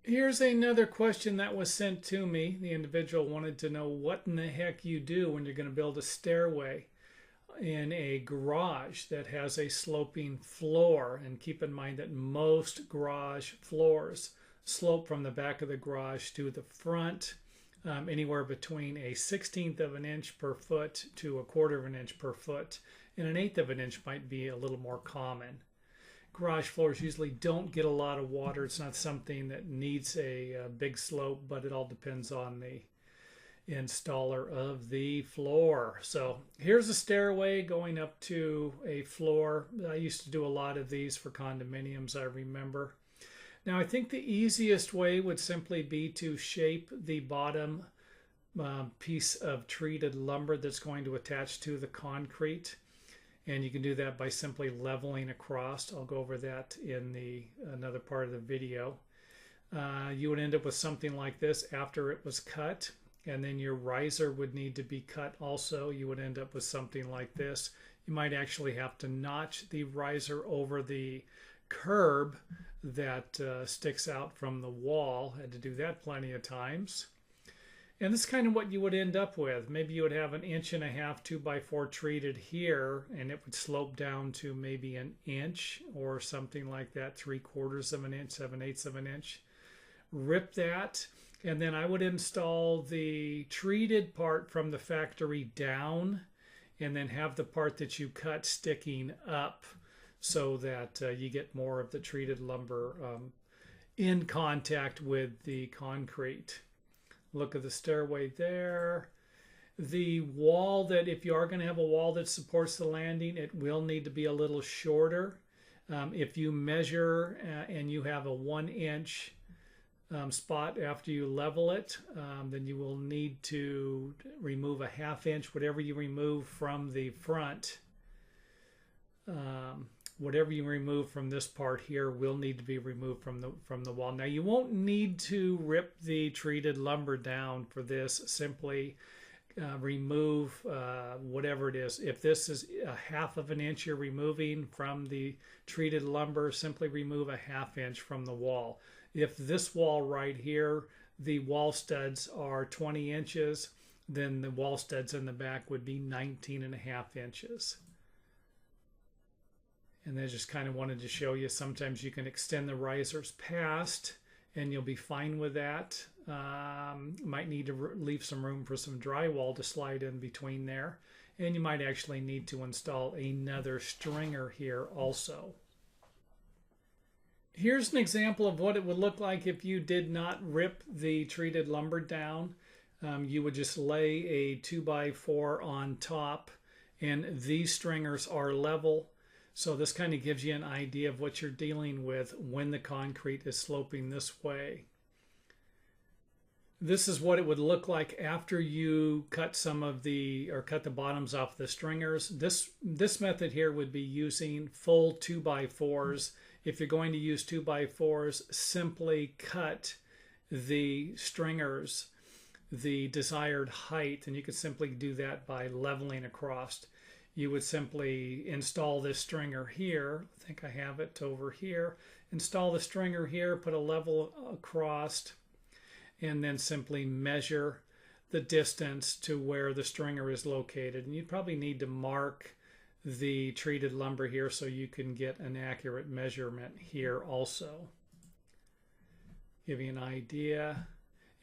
Here's another question that was sent to me. The individual wanted to know what in the heck you do when you're going to build a stairway in a garage that has a sloping floor. And keep in mind that most garage floors slope from the back of the garage to the front, anywhere between a 1/16 of an inch per foot to a 1/4 of an inch per foot. And an 1/8 of an inch might be a little more common. Garage floors usually don't get a lot of water. It's not something that needs a big slope, but it all depends on the installer of the floor. So here's a stairway going up to a floor. I used to do a lot of these for condominiums, I remember. Now I think the easiest way would simply be to shape the bottom piece of treated lumber that's going to attach to the concrete. And you can do that by simply leveling across. I'll go over that in another part of the video. You would end up with something like this after it was cut. And then your riser would need to be cut also. You would end up with something like this. You might actually have to notch the riser over the curb that sticks out from the wall. Had to do that plenty of times. And this is kind of what you would end up with. Maybe you would have 1.5 inch 2x4 treated here, and it would slope down to maybe 1 inch or something like that, 3/4 of an inch, 7/8 of an inch. Rip that, and then I would install the treated part from the factory down, and then have the part that you cut sticking up so that you get more of the treated lumber in contact with the concrete. Look at the stairway there. The wall, that if you are going to have a wall that supports the landing, it will need to be a little shorter. If you measure and you have a 1 inch spot after you level it, then you will need to remove a 1/2 inch, whatever you remove from the front. Whatever you remove from this part here will need to be removed from the wall. Now you won't need to rip the treated lumber down for this. Simply remove whatever it is. If this is a 1/2 of an inch you're removing from the treated lumber, simply remove a 1/2 inch from the wall. If this wall right here, the wall studs are 20 inches, then the wall studs in the back would be 19.5 inches. And I just kind of wanted to show you, sometimes you can extend the risers past and you'll be fine with that. Might need to leave some room for some drywall to slide in between there. And you might actually need to install another stringer here also. Here's an example of what it would look like if you did not rip the treated lumber down. You would just lay a 2x4 on top, and these stringers are level. So this kind of gives you an idea of what you're dealing with when the concrete is sloping this way. This is what it would look like after you cut cut the bottoms off the stringers. This method here would be using full 2x4s. If you're going to use 2x4s, simply cut the stringers the desired height, and you could simply do that by leveling across. You would simply install this stringer here. I think I have it over here. Install the stringer here, put a level across, and then simply measure the distance to where the stringer is located. And you'd probably need to mark the treated lumber here so you can get an accurate measurement here also. Give you an idea.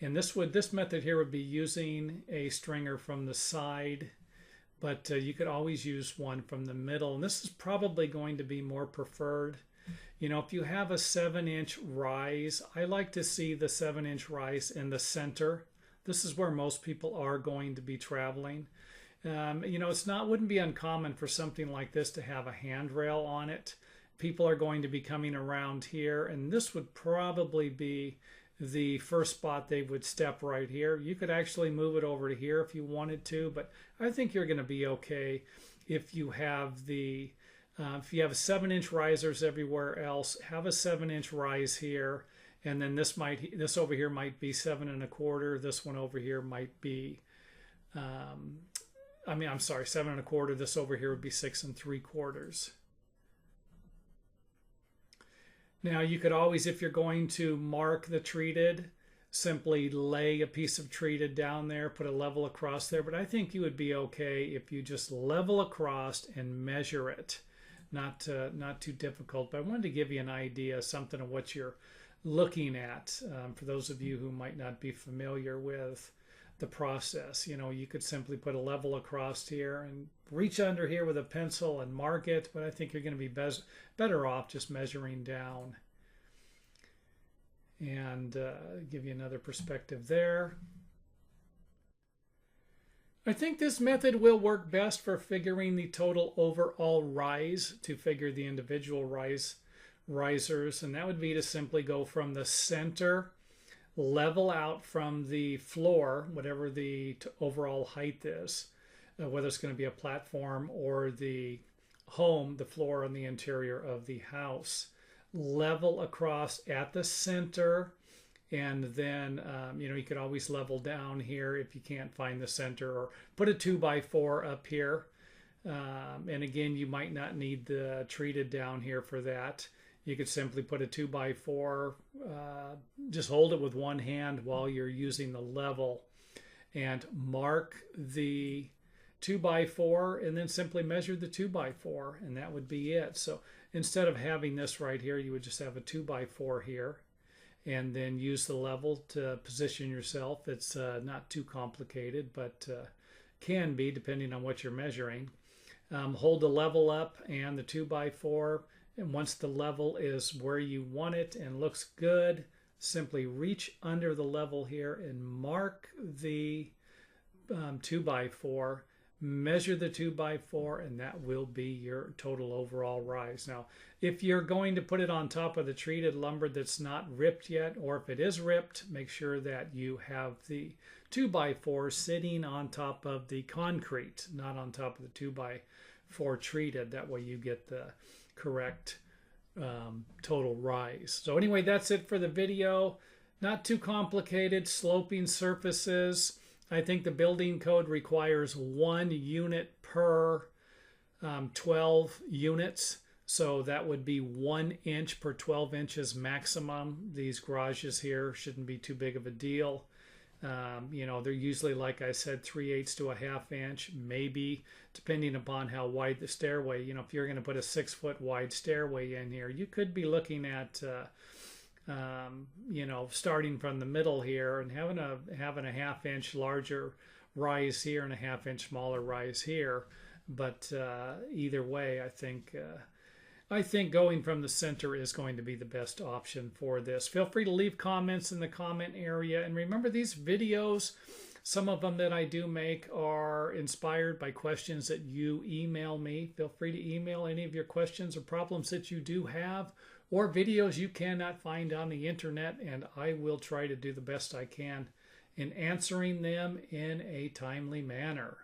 And this method here would be using a stringer from the side, but you could always use one from the middle. And this is probably going to be more preferred. You know, if you have a 7-inch rise, I like to see the 7-inch rise in the center. This is where most people are going to be traveling. You know, wouldn't be uncommon for something like this to have a handrail on it. People are going to be coming around here, and this would probably be the first spot they would step right here. You could actually move it over to here if you wanted to, but I think you're going to be okay if you have a 7-inch risers everywhere else. Have a 7-inch rise here, and then this over here might be 7 1/4. This one over here might be 7 1/4. This over here would be 6 3/4. Now you could always, if you're going to mark the treated, simply lay a piece of treated down there, put a level across there. But I think you would be okay if you just level across and measure it. Not too difficult, but I wanted to give you an idea, something of what you're looking at, for those of you who might not be familiar with the process. You know, you could simply put a level across here and reach under here with a pencil and mark it, but I think you're going to be better off just measuring down. And give you another perspective there. I think this method will work best for figuring the total overall rise, to figure the individual risers, and that would be to simply go from the center, level out from the floor, whatever the overall height is, whether it's going to be a platform or the home, the floor and the interior of the house. Level across at the center, and then you know, you could always level down here if you can't find the center, or put a 2x4 up here. And again, you might not need the treated down here for that. You could simply put a 2x4, just hold it with one hand while you're using the level, and mark the 2x4, and then simply measure the 2x4, and that would be it. So instead of having this right here, you would just have a 2x4 here, and then use the level to position yourself. It's not too complicated, but can be depending on what you're measuring. Hold the level up and the 2x4, and once the level is where you want it and looks good, simply reach under the level here and mark the 2x4. Measure the 2x4, and that will be your total overall rise. Now, if you're going to put it on top of the treated lumber that's not ripped yet, or if it is ripped, make sure that you have the 2x4 sitting on top of the concrete, not on top of the 2x4 treated. That way you get the correct total rise. So anyway, that's it for the video. Not too complicated. Sloping surfaces. I think the building code requires 1 unit per 12 units. So that would be 1 inch per 12 inches maximum. These garages here shouldn't be too big of a deal. You know, they're usually, like I said, 3/8 to a 1/2 inch, maybe, depending upon how wide the stairway. You know, if you're going to put a 6-foot wide stairway in here, you could be looking at you know, starting from the middle here and having a 1/2 inch larger rise here and a 1/2 inch smaller rise here. But either way, I think going from the center is going to be the best option for this. Feel free to leave comments in the comment area, and remember, these videos, some of them that I do make, are inspired by questions that you email me. Feel free to email any of your questions or problems that you do have, or videos you cannot find on the internet, and I will try to do the best I can in answering them in a timely manner.